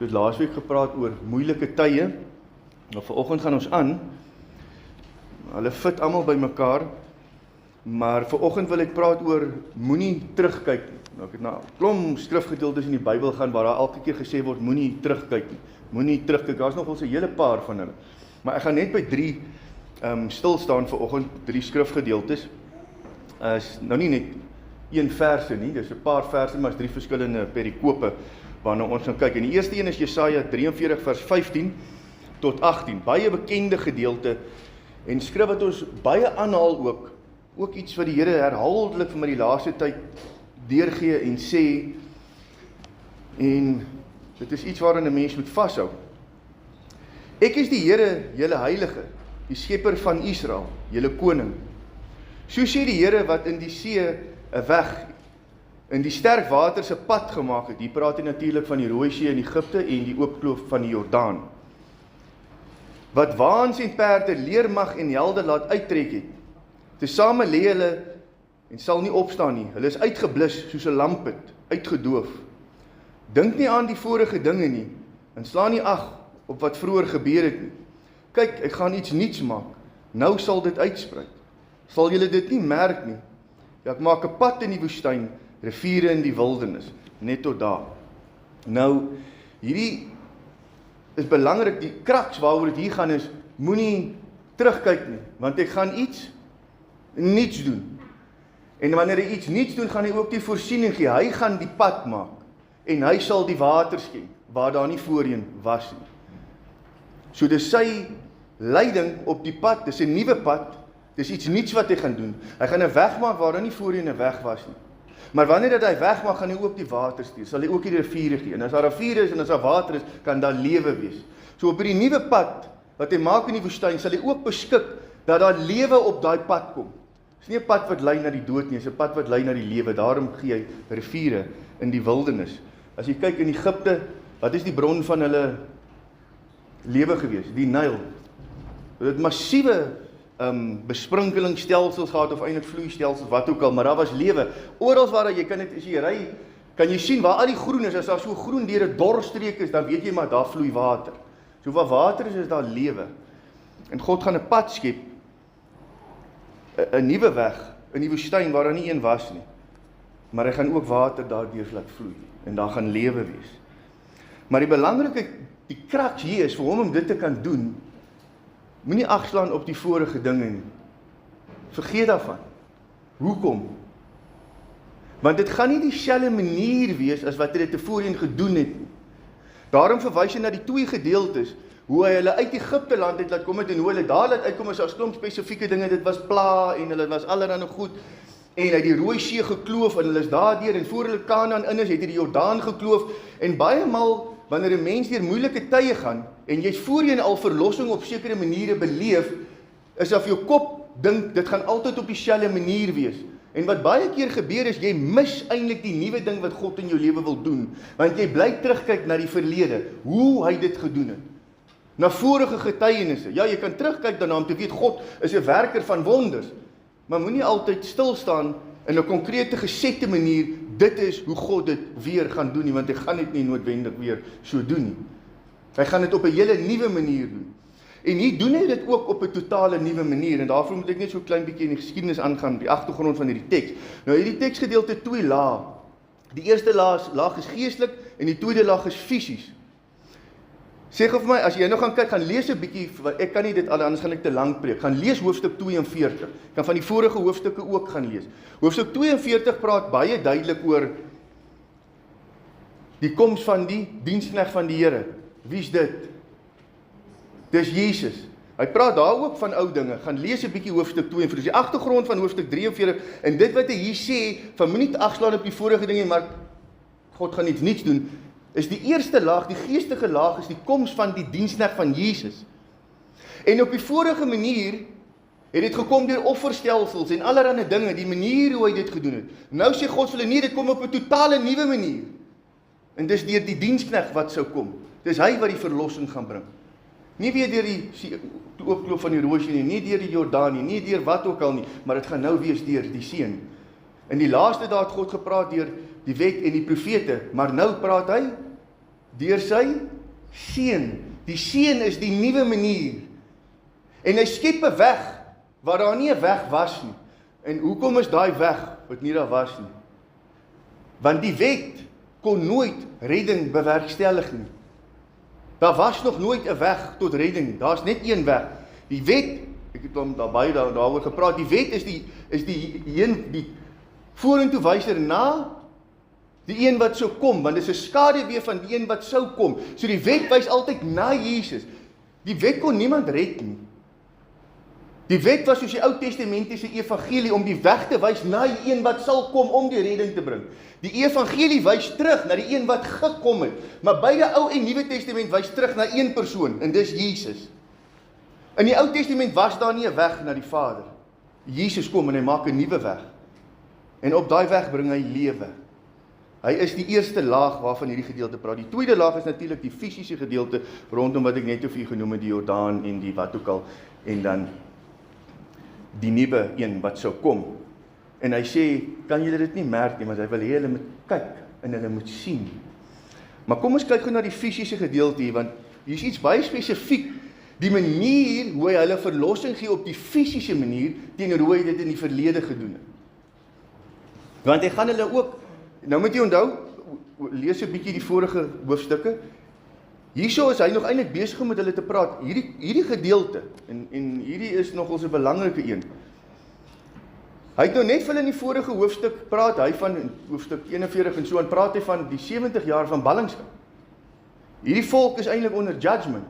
het laasweek gepraat oor moeilike tye. Nou vanoggend gaan ons aan. Hulle fit almal by mekaar, maar vanoggend wil ek praat oor moenie terugkyk nie. Nou ek het na klomp skrifgedeeltes in die Bybel gaan waar daar elke keer gesê word moenie terugkyk nie. Moenie terugkyk. Daar's nogal 'n hele paar van hulle. Maar ek gaan net by 3 stil staan vanoggend, 3 skrifgedeeltes. Is nou nie net een verse nie, dis 'n paar verse, maar is 3 verskillende perikope waarna ons gaan kyk. En die eerste een is Jesaja 43 vers 15 tot 18. Baie bekende gedeelte en skrif wat ons baie aanhaal ook iets wat die Here herhaaldelik vir my die laaste tyd deurgee en sê, en dit is iets waaraan 'n mens moet vashou. Ek is die Here, julle heilige, die skepper van Israel, julle koning. So sê die Here wat in die see 'n weg, in die sterk water se pad gemaak het. Hier praat hy natuurlik van die Rooi See in Egipte en die oop kloof van die Jordaan. Wat waans en perde, leermag en helde laat uittrek het. Tesame lê hulle en sal nie opstaan nie. Hulle is uitgeblus soos 'n lampet, uitgedoof. Dink nie aan die vorige dinge nie en slaan nie ag op wat vroeër gebeur het nie. Kyk, ek gaan iets nuuts maak. Nou sal dit uitsprei. Sal julle dit nie merk nie? Ja, ek maak 'n pad in die woestyn, riviere in die wildernis, net tot daar. Nou, hierdie is belangrik, die kraks waaroor dit hier gaan is, moenie terugkyk nie, want ek gaan iets niets doen. En wanneer hy iets niets doen, gaan hy ook die voorsiening gee. Hy gaan die pad maak, en hy sal die water skenk, waar daar nie voorheen was nie. So dis sy leiding op die pad, dis 'n nuwe pad, dis iets niets wat hy gaan doen. Hy gaan 'n weg maak waar daar nie voorheen 'n weg was nie. Maar wanneer dat hy weg maak, gaan hy ook die water stuur, sal hy ook die riviere gee. En as daar riviere is en as daar water is, kan daar lewe wees. So op die nuwe pad, wat hy maak in die woestyn, sal hy ook beskik, dat daar lewe op daai pad kom. Dis nie 'n pad wat lei na die dood nie, dis 'n pad wat lei na die lewe. Daarom gee hy riviere in die wildernis. As jy kyk in Egipte, wat is die bron van hulle lewe gewees? Die Nyl. Dit het massiewe besprinkelingstelsels gehad, of eintlik vloeistelsels, wat ook al, maar daar was lewe. Oral waar jy kan dit, as jy ry, kan jy sien waar al die groen is. As daar so groen deur 'n dorstreek is, dan weet jy maar daar vloei water. So waar water is daar lewe. En God gaan 'n pad skep, 'n nuwe weg in die woestyn waar daar nie een was nie. Maar hy gaan ook water daardeur laat vloei en daar gaan lewe wees. Maar die belangrike, die kraks hier is vir hom om dit te kan doen, moenie agslaan op die vorige dinge nie. Vergeet daarvan. Hoekom? Want dit gaan nie dieselfde manier wees as wat hy dit tevoorheen gedoen het nie. Daarom verwys hy na die 2 gedeeltes, hoe hy hulle uit Egipte land het laat kom het en hoe hulle daar laat uitkom, is daar klomp spesifieke dinge, dit was pla en hulle was allerhande goed, en hy het die Rooi See gekloof en hulle is daardeur, en voor hulle Kanaan in is, het hy die Jordaan gekloof, en baie maal, wanneer 'n mens deur moeilike tye gaan, en jy's voorheen al verlossing op sekere maniere beleef, is of jou kop dink, dit gaan altyd op dieselfde manier wees. En wat baie keer gebeur is, jy mis eintlik die nuwe ding wat God in jou lewe wil doen, want jy bly terugkyk na die verlede, hoe hy dit gedoen het. Na vorige getuienisse. Ja, jy kan terugkyk daarna om te weet, God is 'n werker van wonders, maar moenie altyd stil staan in 'n konkrete gesette manier, dit is hoe God dit weer gaan doen nie, want hy gaan dit nie noodwendig weer so doen nie. Hy gaan dit op 'n hele nuwe manier doen. En hier doen hy dit ook op 'n totale nuwe manier, en daarvoor moet ek net so klein bietjie in die geskiedenis aangaan, die agtergrond van hierdie teks. Nou hierdie teksgedeelte 2 lae. Die eerste laag is geestelik en die tweede laag is fisies. Sê gou vir my, as jy nou gaan kyk, gaan lees 'n bietjie, ek kan nie dit al, anders gaan ek te lank preek. Gaan lees hoofstuk 42. Kan van die vorige hoofstukke ook gaan lees. Hoofstuk 42 praat baie duidelik oor die koms van die diensknegt van die Here. Wie's dit? Dis Jesus. Hy praat daar ook van ou dinge. Gaan lees 'n bietjie hoofstuk 42. Dis die agtergrond van hoofstuk 43 en dit wat hy hier sê, van moenie agslaan op die vorige dinge, maar God gaan iets nuuts doen. Is die eerste laag, die geestelike laag, is die koms van die diensknegt van Jesus. En op die vorige manier het dit gekom deur offerstelsels en allerlei dinge, die manier hoe hy dit gedoen het. Nou sê God vir hulle, nee, dit kom op 'n totale nuwe manier. En dis deur die diensknegt wat sou kom. Dis hy wat die verlossing gaan bring. Nie weer deur die oopkloof van die Rooi See nie deur die Jordaan nie deur wat ook al nie, maar dit gaan nou wees deur die Seun. In die laaste dae het God gepraat deur die wet en die profete, maar nou praat hy deur sy Seën. Die seën is die nuwe manier. En hy skep 'n weg waar daar nie 'n weg was nie. En hoekom is daai weg wat nie daar was nie? Want die wet kon nooit redding bewerkstellig nie. Daar was nog nooit 'n weg tot redding nie. Daar's net een weg. Die wet, ek het hom daaroor gepraat, die wet is die vorentoe wyser na die een wat sou kom, want dit is 'n skaduwee van die een wat sou kom. So die wet wys altyd na Jesus. Die wet kon niemand red nie. Die wet was soos die Ou Testamentiese evangelie om die weg te wys na die een wat sal kom om die redding te bring. Die evangelie wys terug na die een wat gekom het, maar beide Ou en Nuwe Testament wys terug na een persoon, en dis Jesus. In die Ou Testament was daar nie 'n weg na die Vader. Jesus kom en hy maak 'n nuwe weg. En op daai weg bring hy lewe. Hy is die eerste laag waarvan hierdie gedeelte praat. Die tweede laag is natuurlik die fisiese gedeelte rondom wat ek net vir u genoem het, die Jordaan en die wat ook al, en dan die nuwe een wat sou kom. En hy sê, kan julle dit nie merk nie, want hy wil hê hulle moet kyk en hulle moet sien. Maar kom ons kyk gou na die fisiese gedeelte hier, want hier is iets baie spesifiek, die manier hoe hy hulle verlossing gee op die fisiese manier, teenoor hoe hy dit in die verlede gedoen het. Want hy gaan hulle ook, nou moet jy onthou, lees 'n bietjie die vorige hoofstukke, hierso is hy nog eintlik besig om met hulle te praat, hierdie gedeelte, en hierdie is nogals 'n belangrike een. Hy het nou net vir hulle in die vorige hoofstuk praat, hy van hoofstuk 41 en so, en praat hy van die 70 jaar van ballingskap. Hierdie volk is eintlik onder judgment.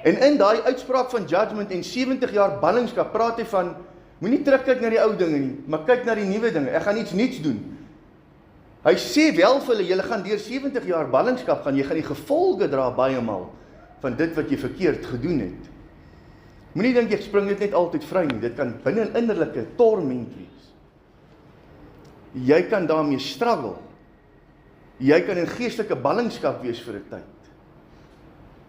En in daai uitspraak van judgment en 70 jaar ballingskap, praat hy van, moenie terugkyk na die ou dinge nie, maar kyk na die nuwe dinge, ek gaan iets nuuts doen. Hy sê wel vir hulle, julle gaan deur 70 jaar ballingskap gaan, jy gaan die gevolge dra baie maal van dit wat jy verkeerd gedoen het. Moenie dink ek spring dit net altyd vry nie, dit kan binne 'n innerlike torment wees. Jy kan daarmee struggle. Jy kan in geestelike ballingskap wees vir 'n tyd.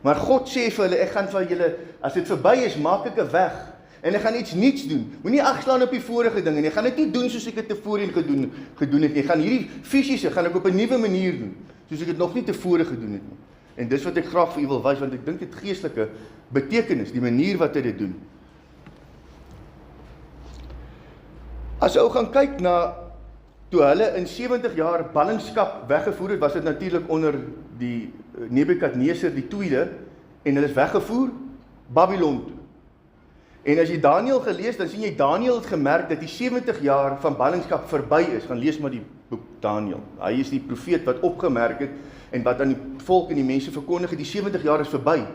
Maar God sê vir hulle, ek gaan vir julle, as dit verby is, maak ek 'n weg, en ek gaan iets niets doen. Moenie agslaan op die vorige dinge nie, ek gaan dit nie doen soos ek dit tevore gedoen het nie, ek gaan hierdie fisiese, gaan ek op 'n nuwe manier doen, soos ek dit nog nie tevore gedoen het nie. En dis wat ek graag vir u wil wys, want ek dink dit geestelike betekenis, die manier wat hy dit doen. As ou gaan kyk na, toe hulle in 70 jaar ballingskap weggevoer het, was dit natuurlik onder die Nebukadneser die tweede, en hulle is weggevoer Babylon toe. En as jy Daniël gelees, dan sien jy Daniël het gemerk dat die 70 jaar van ballingskap verby is. Gaan lees maar die boek Daniël. Hy is die profeet wat opgemerk het en wat aan die volk en die mense verkondig het, die 70 jaar is verby.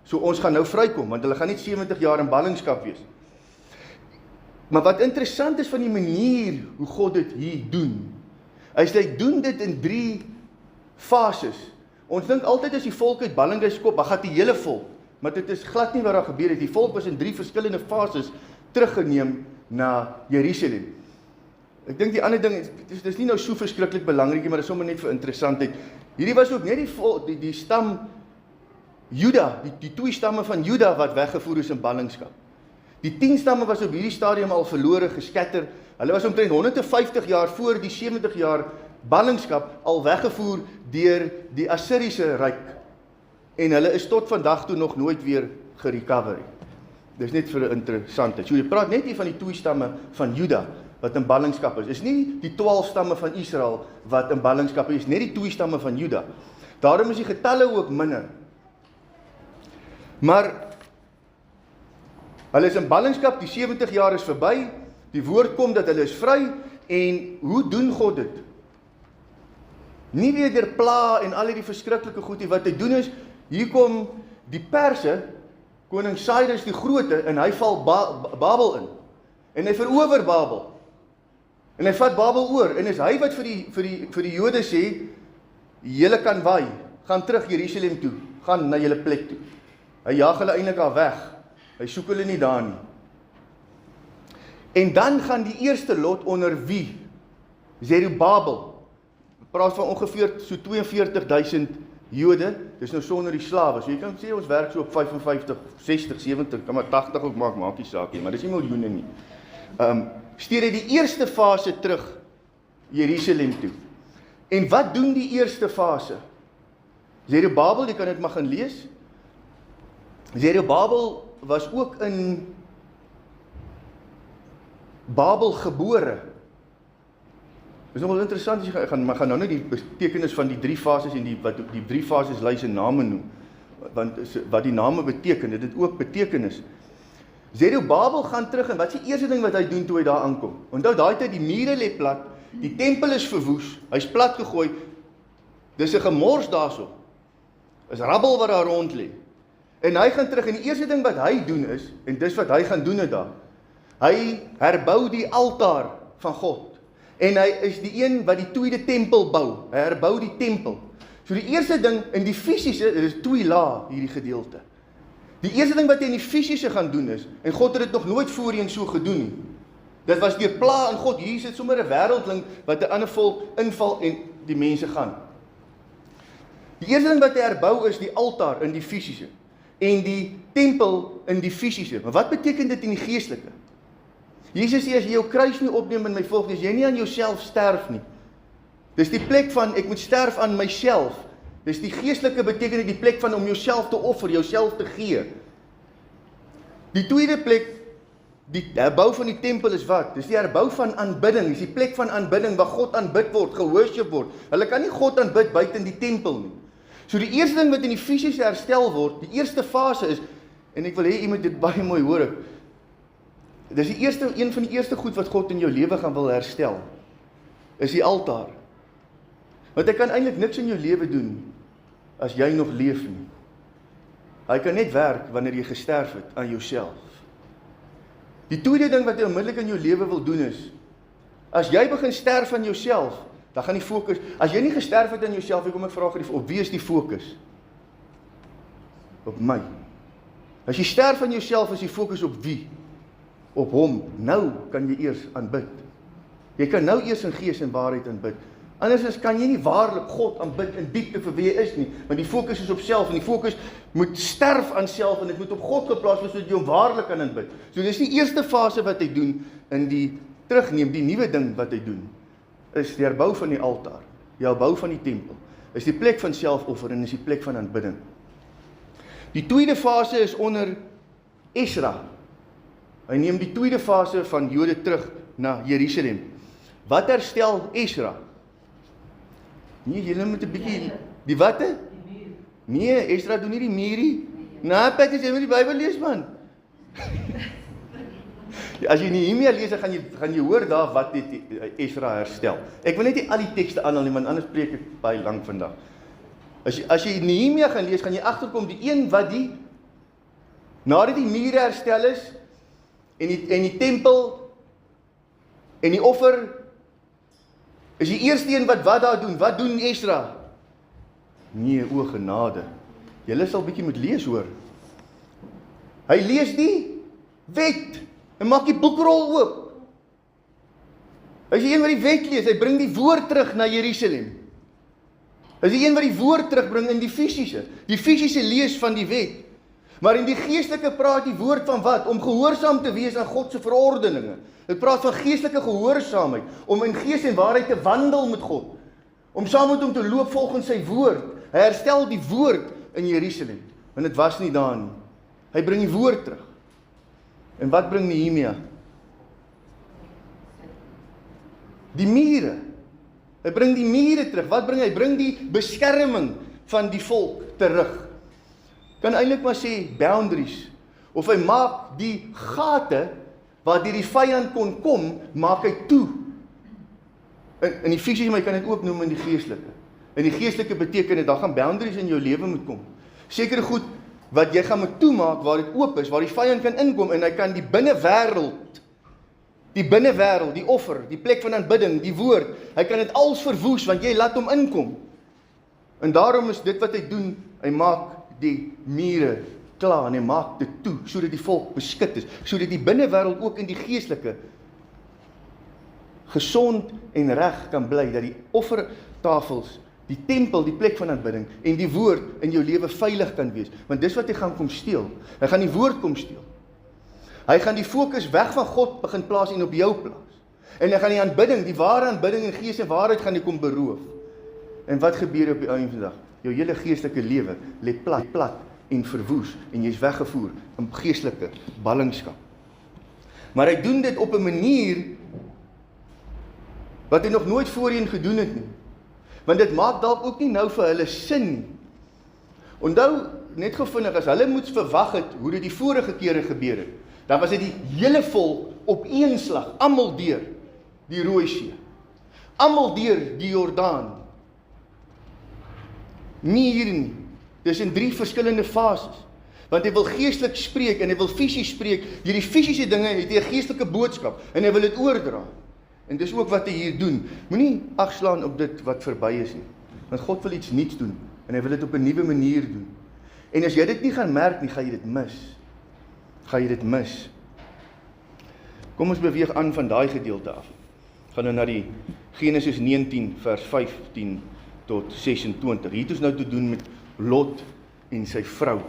So ons gaan nou vrykom, want hulle gaan nie 70 jaar in ballingskap wees. Maar wat interessant is van die manier hoe God dit hier doen, is hy doen dit in 3 fases. Ons dink altyd as die volk uit ballingskap kom, dan gaan die hele volk. Maar dit is glad nie wat daar gebeur het. Die volk was in 3 verskillende fases teruggeneem na Jerusalem. Ek dink die ander ding, dit is nie nou so verskriklik belangrik nie, maar dit is sommer net vir interessantheid. Hierdie was ook net die stam Juda, die 2 stamme van Juda wat weggevoer is in ballingskap. Die 10 stamme was op hierdie stadium al verlore, geskatter. Hulle was omtrent 150 jaar voor die 70 jaar ballingskap al weggevoer deur die Assiriese ryk. En hulle is tot vandag toe nog nooit weer gerecover. Dis net vir 'n interessantheid. So jy praat net hier van die 2 stamme van Juda wat in ballingskap is. Is nie die 12 stamme van Israel wat in ballingskap is, net die 2 stamme van Juda. Daarom is die getalle ook minder. Maar hulle is in ballingskap, die 70 jaar is verby, die woord kom dat hulle is vry, en hoe doen God dit? Nie weer deur pla en al die verskriklike goed nie, wat hy doen is, hier kom die Perse, koning Cyrus die Grote, en hy val Babel in, en hy verower Babel, en hy vat Babel oor, en is hy wat vir die Jode sê, julle kan waai, gaan terug Jerusalem toe, gaan na julle plek toe. Hy jaag hulle eintlik al weg, hy soek hulle nie daar nie. En dan gaan die eerste lot onder wie? Zerubabel. Praat van ongeveer so 42.000 Jode, dis nou sonder die slawe. So jy kan sê ons werk so op 55, 60, 70, kan maar 80 ook maak die saak nie, maar dis nie miljoene nie. Stuur hy die eerste fase terug Jerusalem toe. En wat doen die eerste fase? Zerubabel, jy kan dit maar gaan lees. Zerubabel was ook in Babel gebore. Dit is nogal interessant, as jy gaan nou die betekenis van die 3 fases en wat die 3 fases lys en name noem. Want wat die name beteken, dit het ook betekenis. Zerubabel gaan terug en wat is die eerste ding wat hy doen toe hy daar aankom? Onthou daai tyd die mure lê plat, die tempel is verwoes, hy's plat gegooi. Dis 'n gemors daarso. Is rabbel wat daar rond lê. En hy gaan terug en die eerste ding wat hy doen is, en dis wat hy gaan doen daar. Hy herbou die altaar van God. En hy is die een wat die tweede tempel bou. Hy herbou die tempel. So die eerste ding in die fisiese, dit is 2 lae hierdie gedeelte. Die eerste ding wat hy in die fisiese gaan doen is, en God het dit nog nooit voorheen so gedoen nie. Dit was deur pla in God. Hier sit sommer 'n wêreldling wat 'n ander volk inval en die mense gaan. Die eerste ding wat hy herbou is die altaar in die fisiese en die tempel in die fisiese. Maar wat beteken dit in die geestelike? Jesus sê as jy jou kruis nie opneem en my volg, dis jy nie aan jouself sterf nie. Dis die plek van ek moet sterf aan myself. Dis die geestelike beteken die plek van om jouself te offer, jouself te gee. Die tweede plek, die herbou van die tempel is wat? Dis die herbou van aanbidding, dis die plek van aanbidding waar God aanbid word, gehoorship word. Hulle kan nie God aanbid buite in die tempel nie. So die eerste ding wat in die fisiese herstel word, die eerste fase is, en ek wil hê jy moet dit baie mooi hoor, dis een van die eerste goed wat God in jou lewe gaan wil herstel, is die altaar. Want hy kan eintlik niks in jou lewe doen, as jy nog leef nie. Hy kan net werk wanneer jy gesterf het aan jouself. Die tweede ding wat hy onmiddellik in jou lewe wil doen is, as jy begin sterf aan jouself, dan gaan die fokus, as jy nie gesterf het aan jouself, ek kom ek vraag, op wie is die fokus? Op my. As jy sterf aan jouself, is die fokus op wie? Op hom. Nou kan jy eers aanbid. Jy kan nou eers in gees en waarheid aanbid. Anders kan jy nie waarlik God aanbid in diepte vir wie jy is nie, want die fokus is op self en die fokus moet sterf aan self en dit moet op God geplaas word sodat jy hom waarlik kan aanbid. So dis die eerste fase wat hy doen in die terugneem, die nuwe ding wat hy doen, is die herbou van die altaar, die herbou van die tempel, is die plek van selfoffer en is die plek van aanbidding. Die tweede fase is onder Esra. Hy neem die tweede fase van Jode terug na Jerusalem. Wat herstel Esra? Nee, julle moet 'n bietjie die watte? Nee, Esra doen nie die muurie. Nou, Pat, jy moet die Bybel lees, man. As jy Nehemia lees, dan gaan jy hoor daar wat dit Esra herstel. Ek wil net nie al die tekste aanhaal nie, want anders preek ek baie lank vandag. As jy Nehemia gaan lees, gaan jy agterkom die een wat nadat die mure herstel is en die tempel en die offer is die eerste een wat daar doen. Wat doen Esra? Nee, o genade. Julle sal bietjie moet lees hoor. Hy lees die wet en maak die boekrol oop. Hy is die een wat die wet lees, hy bring die woord terug na Jerusalem. Hy is die een wat die woord terugbring in die fisiese. Die fisiese lees van die wet. Maar in die geestelike praat die woord van wat? Om gehoorsaam te wees aan God se verordeninge. Dit praat van geestelike gehoorsaamheid, om in gees en waarheid te wandel met God, om saam met hom te loop volgens sy woord. Hy herstel die woord in Jerusalem, want dit was nie daar nie. Hy bring die woord terug. En wat bring Nehemia? Die mure. Hy bring die mure terug. Wat bring hy? Hy bring die beskerming van die volk terug. Kan eintlik maar sê boundaries. Of hy maak die gate waar die vyand kon kom, maak hy toe. In die fisiese, maar jy kan dit ook noem in die geestelike. In die geestelike beteken dit, daar gaan boundaries in jou lewe moet kom. Sekere goed wat jy gaan moet toemaak, waar dit oop is, waar die vyand kan inkom, en hy kan die binnewêreld, die offer, die plek van aanbidding, die woord, hy kan dit als verwoes, want jy laat hom inkom. En daarom is dit wat hy doen, hy maak die mure klaar, en hy maak dit toe, sodat die volk beskik is, sodat die binnewêreld ook in die geestelike gesond en reg kan bly, dat die offertafels, die tempel, die plek van aanbidding, en die woord in jou lewe veilig kan wees, want dis wat hy gaan kom steel, hy gaan die woord kom steel, hy gaan die fokus weg van God begin plaas en op jou plaas, en hy gaan die aanbidding, die ware aanbidding in gees en waarheid gaan hy kom beroof, en wat gebeur op die einde van die dag? Jou hele geestelike lewe lê plat en verwoes en jy's weggevoer in geestelike ballingskap. Maar hy doen dit op 'n manier wat hy nog nooit voorheen gedoen het nie. Want dit maak dalk ook nie nou vir hulle sin nie. Onthou, net gevindig, as hulle moets verwag het hoe dit die vorige kere gebeur het, dan was dit die hele volk op een slag, almal deur die Rooi See, almal deur die Jordaan. Nie hier nie. Dis in 3 verskillende fases. Want hy wil geestelik spreek en hy wil fisies spreek. Hierdie fisiese dinge het 'n geestelike boodskap en hy wil dit oordra. En dis ook wat hy hier doen. Moenie agslaan op dit wat verby is nie. Want God wil iets nuuts doen en hy wil dit op 'n nuwe manier doen. En as jy dit nie gaan merk nie, gaan jy dit mis. Gaan jy dit mis. Kom ons beweeg aan van daai gedeelte af. Gaan nou na die Genesis 19 vers 15 tot 26. Hier het ons nou te doen met Lot en sy vrou.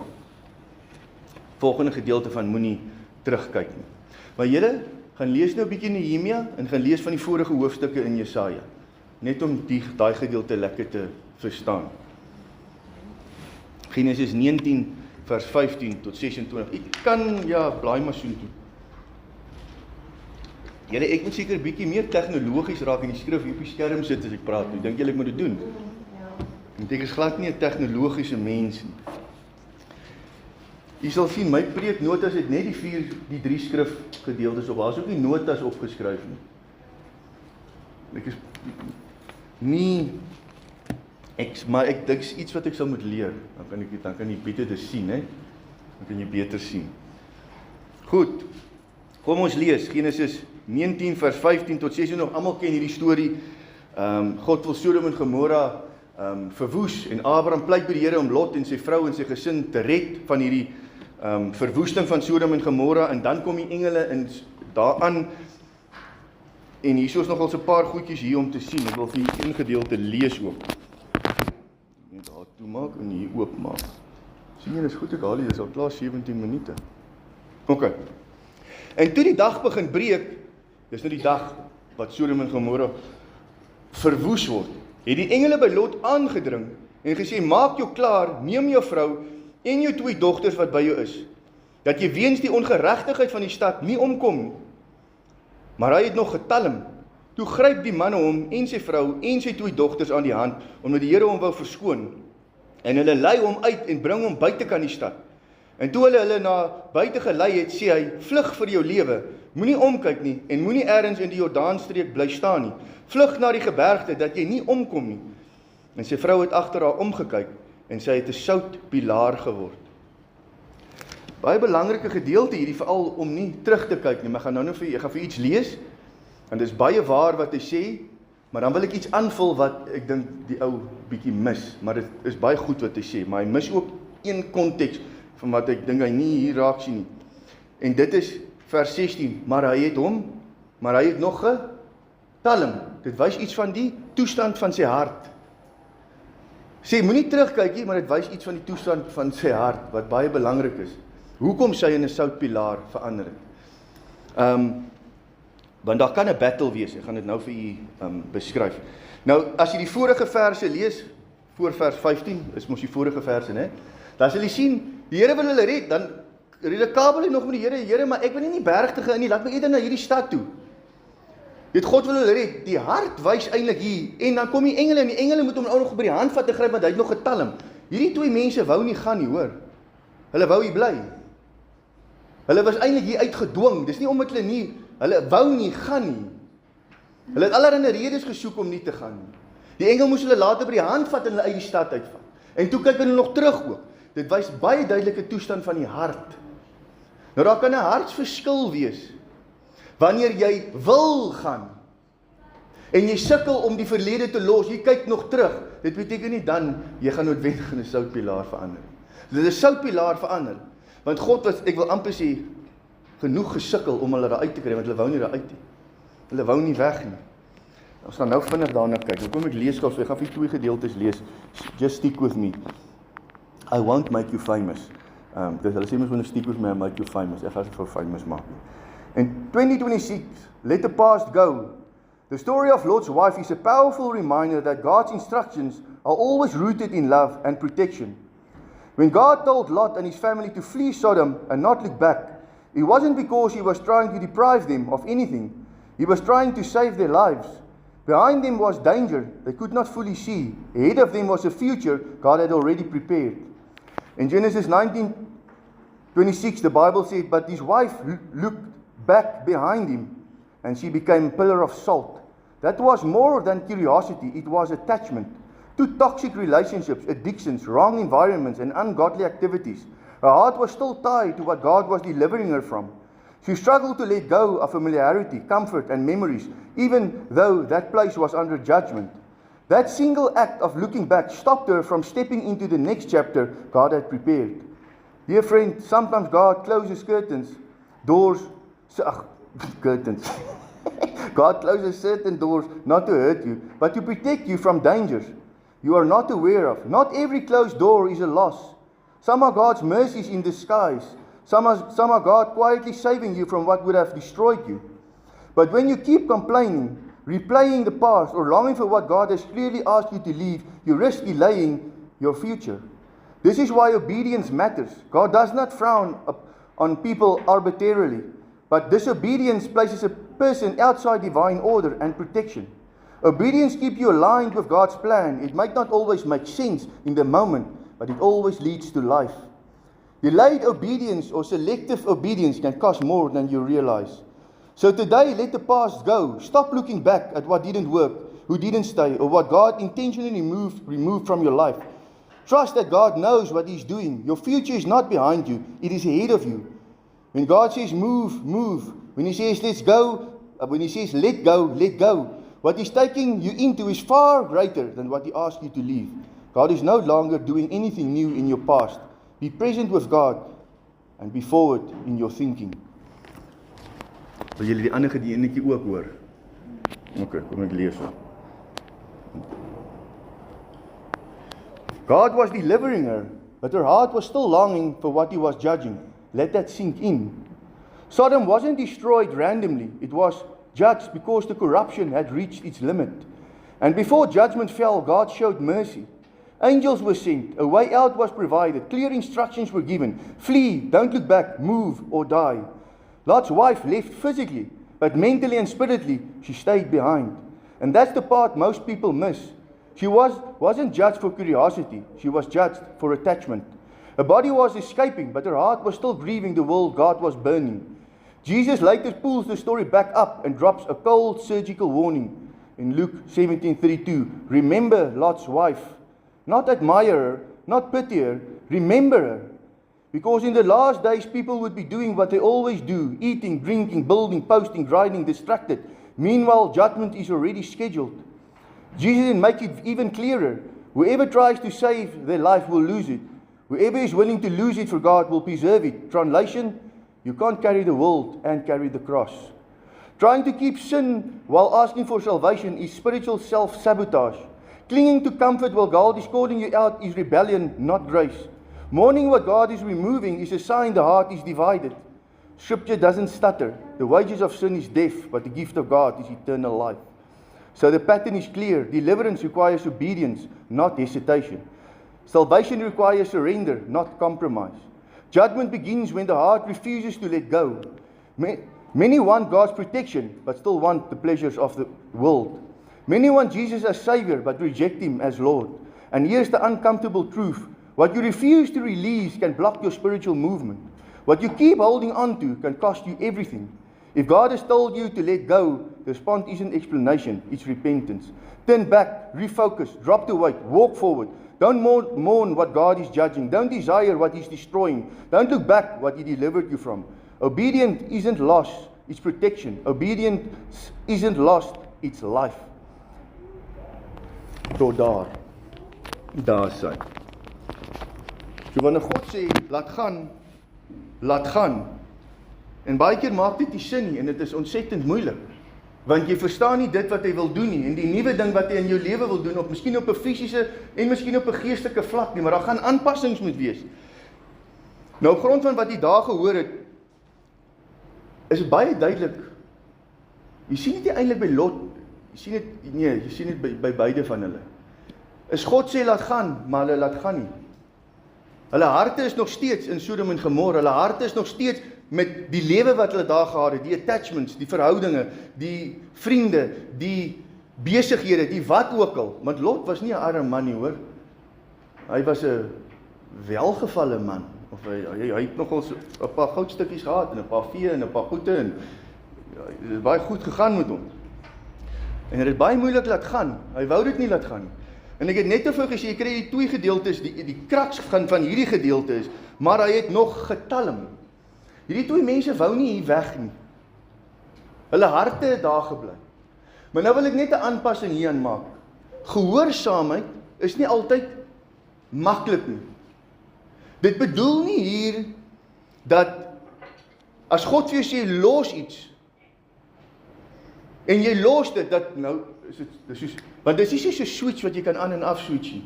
Volgende gedeelte van moenie terugkyk nie. Maar julle gaan lees nou 'n bietjie Nehemia en gaan lees van die vorige hoofstukke in Jesaja. Net om daai gedeelte lekker te verstaan. Genesis 19 vers 15 tot 26. Ek kan blaai maar soontoe. Julle, ek moet seker 'n bietjie meer tegnologies raak en die skrif hier op die skerm sit as ek praat. Hoe dink julle ek moet dit doen? Want ek is glad nie 'n tegnologiese mens nie. Jy sal sien, my preeknotas het net die 3 skrifgedeeltes op. Daar is ook nie notas opgeskryf nie. Ek is nie, maar ek dink is iets wat ek sal moet leer. Dan kan jy beter dit sien, hè? Dan kan jy beter sien. Goed, kom ons lees, Genesis 19 vers 15 tot 16 nog, almal ken hierdie storie. God wil Sodom en Gomorra verwoes en Abraham pleit by die Here om Lot en sy vrou en sy gesin te red van hierdie verwoesting van Sodom en Gomorra, en dan kom die engele daaraan, en hier is nogal so 'n paar goedjies hier om te sien. Ek wil vir julle een gedeelte lees ook. Net daar toemaak en hier oopmaak. Sien jy, dis goed ek haal hier, dis al klaar 17 minute. OK. En toe die dag begin breek, dis nou die dag wat Sodom en Gomorra verwoes word, het die engele by Lot aangedring en gesê, maak jou klaar, neem jou vrou en jou 2 dogters wat by jou is, dat jy weens die ongeregtigheid van die stad nie omkom nie. Maar hy het nog getalm. Toe gryp die manne hom en sy vrou en sy 2 dogters aan die hand, omdat die Here hom wou verskoon. En hulle lei hom uit en bring hom buite kan die stad. En toe hulle na buite gelei het, sê hy, vlug vir jou lewe, moenie omkyk nie, en moenie ergens in die Jordaanstreek bly staan nie. Vlug na die gebergte, dat jy nie omkom nie. En sy vrou het agter haar omgekyk, en sy het 'n soutpilaar geword. Baie belangrike gedeelte hierdie, veral om nie terug te kyk nie, maar ek gaan vir iets lees, en dit is baie waar wat hy sê, maar dan wil ek iets aanvul wat ek dink die ou bietjie mis, maar dit is baie goed wat hy sê, maar hy mis ook een konteks van wat ek dink hy nie hier raak sien nie. En dit is vers 16, maar hy het nog getalm. Dit wys iets van die toestand van sy hart. Sê, moenie terugkyk nie, maar dit wys iets van die toestand van sy hart, wat baie belangrik is. Hoekom sy in 'n soutpilaar verander het? Want daar kan 'n battle wees, ek gaan dit nou vir u beskryf. Nou, as jy die vorige verse lees, voor vers 15, is mos die vorige verse, né? Dan sal jy sien, die Here wil hulle red, dan redekabel hy nog met die Here, maar ek wil nie berg te gaan nie, laat my eerder na hierdie stad toe. Dit God wil hulle red, die hart wys eintlik hier, en dan kom die engele, en die engele moet hom nou nog by die handvat te gryp, want hy het nog getalm. Hierdie 2 mense wou nie gaan nie, hoor. Hulle wou hier bly. Hulle was eintlik hier uitgedwing, dis nie omdat hulle wou nie gaan nie. Hulle het allerlei redes gesoek om nie te gaan nie. Die engel moes hulle later by die hand vat en hulle uit die stad uitvat. En toe kyk hulle nog terug ook. Dit wys baie duidelike toestand van die hart. Nou daar kan 'n hartsverskil wees. Wanneer jy wil gaan, en jy sukkel om die verlede te los, jy kyk nog terug, dit beteken nie dan, jy gaan noodwendig in 'n soutpilaar verander. Dit is 'n soutpilaar verander, want God was, ek wil amper sê, genoeg gesukkel om hulle daar uit te kry, want hulle wou nie daar uit nie. Hulle wou nie weg nie. Ons gaan nou vinnig daarna kyk. Hoekom ek lees gou, so ek gaan vir 2 gedeeltes lees. Just stick with me. I won't make you famous. Dis hulle sê mens moet stick with me and make you famous. Ek gaan dit vir famous maak. In 2026, let the past go. The story of Lot's wife is a powerful reminder that God's instructions are always rooted in love and protection. When God told Lot and his family to flee Sodom and not look back, it wasn't because he was trying to deprive them of anything. He was trying to save their lives. Behind them was danger they could not fully see. Ahead of them was a future God had already prepared. In Genesis 19:26, the Bible said, "But his wife looked back behind him, and she became a pillar of salt." That was more than curiosity, it was attachment to toxic relationships, addictions, wrong environments, and ungodly activities. Her heart was still tied to what God was delivering her from. She struggled to let go of familiarity, comfort, and memories, even though that place was under judgment. That single act of looking back stopped her from stepping into the next chapter God had prepared. Dear friend, sometimes God closes curtains, curtains. God closes certain doors not to hurt you, but to protect you from dangers you are not aware of. Not every closed door is a loss. Some are God's mercies in disguise. Some are God quietly saving you from what would have destroyed you. But when you keep complaining, replaying the past, or longing for what God has clearly asked you to leave, you risk delaying your future. This is why obedience matters. God does not frown on people arbitrarily, but disobedience places a person outside divine order and protection. Obedience keeps you aligned with God's plan. It might not always make sense in the moment, but it always leads to life. Delayed obedience or selective obedience can cost more than you realize. So today, let the past go. Stop looking back at what didn't work, who didn't stay, or what God intentionally removed from your life. Trust that God knows what He's doing. Your future is not behind you, it is ahead of you. When God says move, move. When He says let's go, when He says let go, let go. What He's taking you into is far greater than what He asked you to leave. God is no longer doing anything new in your past. Be present with God and be forward in your thinking. Wil julle die ander gedeeltjie ook hoor? Okay, kom ek lees hom. God was delivering her, but her heart was still longing for what He was judging. Let that sink in. Sodom wasn't destroyed randomly. It was judged because the corruption had reached its limit. And before judgment fell, God showed mercy. Angels were sent, a way out was provided, clear instructions were given. Flee, don't look back, move or die. Lot's wife left physically, but mentally and spiritually, she stayed behind. And that's the part most people miss. She wasn't judged for curiosity, she was judged for attachment. Her body was escaping, but her heart was still grieving the world God was burning. Jesus later pulls the story back up and drops a cold surgical warning in Luke 17:32. Remember Lot's wife. Not admire her, not pity her, remember her. Because in the last days, people would be doing what they always do, eating, drinking, building, posting, riding, distracted. Meanwhile, judgment is already scheduled. Jesus didn't make it even clearer. Whoever tries to save their life will lose it. Whoever is willing to lose it for God will preserve it. Translation, you can't carry the world and carry the cross. Trying to keep sin while asking for salvation is spiritual self-sabotage. Clinging to comfort while God is calling you out is rebellion, not grace. Mourning what God is removing is a sign the heart is divided. Scripture doesn't stutter. The wages of sin is death, but the gift of God is eternal life. So the pattern is clear. Deliverance requires obedience, not hesitation. Salvation requires surrender, not compromise. Judgment begins when the heart refuses to let go. Many want God's protection, but still want the pleasures of the world. Many want Jesus as Savior, but reject Him as Lord. And here's the uncomfortable truth. What you refuse to release can block your spiritual movement. What you keep holding on to can cost you everything. If God has told you to let go, the response isn't explanation, it's repentance. Turn back, refocus, drop the weight, walk forward. Don't mourn what God is judging. Don't desire what He's destroying. Don't look back what He delivered you from. Obedience isn't lost, it's protection. Obedience isn't lost, it's life. Tot daar sy. So wanneer God sê, laat gaan, en baie keer maak dit nie sin nie, en dit is ontsettend moeilik, want jy verstaan nie dit wat hy wil doen nie, en die nuwe ding wat hy in jou lewe wil doen, op miskien op 'n fisiese, en miskien op 'n geestelike vlak nie, maar daar gaan aanpassings moet wees. Nou op grond van wat jy daar gehoor het, is dit baie duidelik, jy sien dit nie eintlik by Lot, jy sien dit by beide van hulle. is God sê laat gaan, maar hulle laat gaan nie. Hulle harte is nog steeds in Sodom en Gomorra, hulle harte is nog steeds met die lewe wat hulle daar gehad het, die attachments, die verhoudinge, die vriende, die besighede, die wat ook al. Want Lot was nie 'n arm man nie, hoor. Hy was 'n welgevalle man, of hy het nogal 'n paar goudstukkies gehad, en 'n paar vee, en 'n paar goede, en dit het baie goed gegaan met hom. En hy het baie moeilik laat gaan, hy wou dit nie laat gaan nie. En ek het net te veel gesê, jy kry die twee gedeeltes, die kraks van hierdie gedeelte is, maar hy het nog getalm. Hierdie twee mense wou nie hier weg nie. Hulle harte het daar gebly. Maar nou wil ek net 'n aanpassing hieraan maak. Gehoorsaamheid is nie altyd maklik nie. Dit bedoel nie hier dat as God vir jou sê los iets en jy los dit, dat nou is dit want dis nie so 'n switch wat jy kan aan en af switch nie.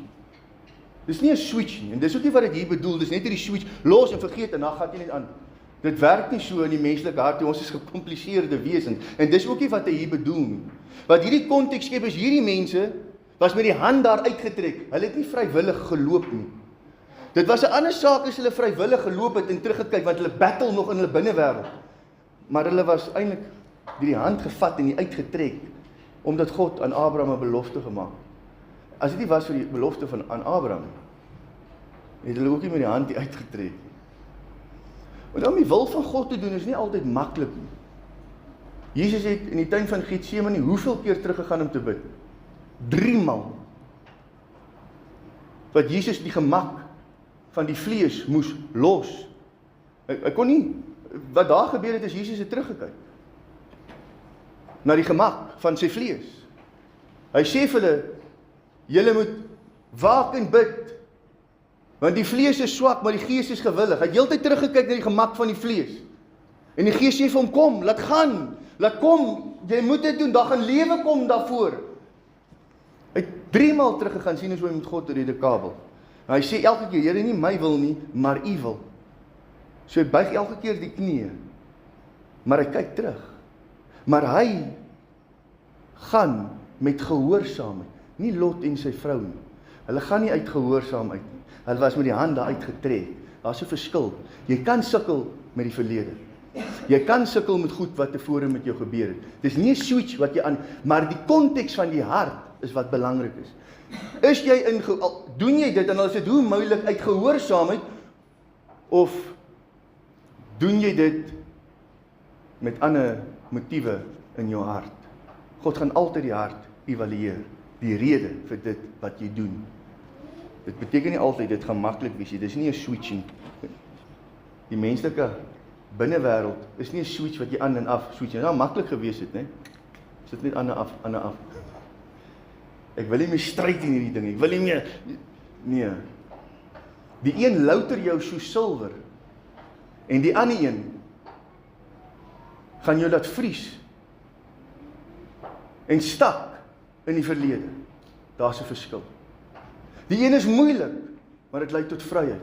Dis nie 'n switch nie en dis ook nie wat dit hier bedoel, dis net hierdie switch los en vergeet en dan gaan jy net aan. Dit werk nie so in die menslike hart, ons is gekompliseerde wesens en dis ook nie wat hy hier bedoel nie. Wat hierdie konteks skep is hierdie mense was met die hand daar uitgetrek. Hulle het nie vrywillig geloop nie. Dit was 'n ander saak as hulle vrywillig geloop het en teruggekyk want hulle battle nog in hulle binnewêreld. Maar hulle was eintlik deur die hand gevat en die uitgetrek omdat God aan Abraham 'n belofte gemaak het. As dit nie was vir die belofte aan Abraham, het hulle ook nie met die hand uitgetrek nie. Want om die wil van God te doen is nie altyd maklik nie. Jesus het in die tuin van Getsemane hoeveel keer teruggegaan om te bid? 3 maal. Wat Jesus die gemak van die vlees moes los. Hy kon nie, wat daar gebeur het is Jesus het teruggekyk na die gemak van sy vlees. Hy sê vir hulle, julle moet waak en bid, want die vlees is swak, maar die gees is gewillig. Hy het heeltyd teruggekyk na die gemak van die vlees. En die gees sê vir hom, kom, laat gaan, laat kom, jy moet dit doen, daar gaan lewe kom daarvoor. Hy het 3 maal teruggegaan, sien ons hoe hy met God redekabel. Hy sê elke keer, Here, nie my wil nie, maar u wil. So hy buig elke keer die knieë, maar hy kyk terug. Maar hy gaan met gehoorsaamheid, nie Lot en sy vrou nie. Hulle gaan nie uit gehoorsaamheid nie. Hulle was met die hande uitgetrek. Daar's 'n verskil. Jy kan sukkel met die verlede. Jy kan sukkel met goed wat tevore met jou gebeur het. Dis nie 'n switch wat jy aan, maar die konteks van die hart is wat belangrik is. Is jy doen jy dit en dan is dit hoe moeilik uit gehoorsaamheid of doen jy dit met ander motiewe in jou hart? God gaan altyd die hart evalueer, die rede vir dit wat jy doen. Dit beteken nie altyd dit gaan maklik wees nie. Dis nie 'n switching. Die menslike binnewêreld is nie 'n switch wat jy aan en af switch. Dit sou maklik gewees het, né? Sit net aan en af. Ek wil nie meer stryd in hierdie ding. Ek wil nie meer nee. Die een louter jou so silwer en die ander een gaan jou laat vries en stak in die verlede. Daar's 'n verskil. Die een is moeilik, maar dit lei tot vryheid.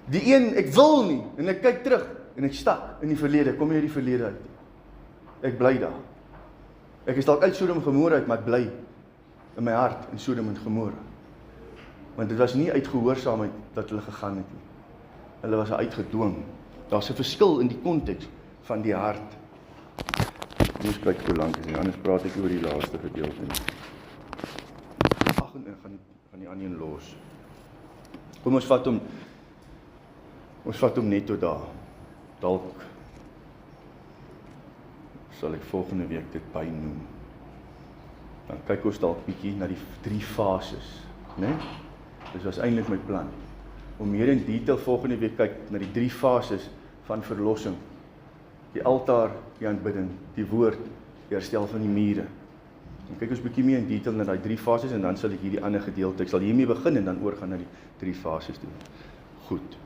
Die een, ek wil nie, en ek kyk terug, en ek stak in die verlede, kom nie uit die verlede uit. Ek bly daar. Ek is dalk uit Sodom en Gomorra uit, maar ek bly in my hart in Sodom en Gomorra. Want dit was nie uit gehoorsaamheid dat hulle gegaan het nie. Hulle was uitgedwing. Daar's 'n verskil in die konteks van die hart. Moet kyk hoe lank is nie, anders praat ek oor die laaste gedeelte nie. Ag, en gaan die ander een los. Kom ons vat hom net tot daar. Dalk sal ek volgende week dit bynoem. Dan kyk ons dalk bietjie na die 3 fases, né? Dis was eintlik my plan. Om meer in detail volgende week kyk na die 3 fases van verlossing. Die altaar, die aanbidding, die woord, die herstel van die mure. En kyk ons bietjie meer in detail na daai 3 fases en dan sal ek hierdie ander gedeelte, ek sal hiermee begin en dan oorgaan na die 3 fases toe. Goed.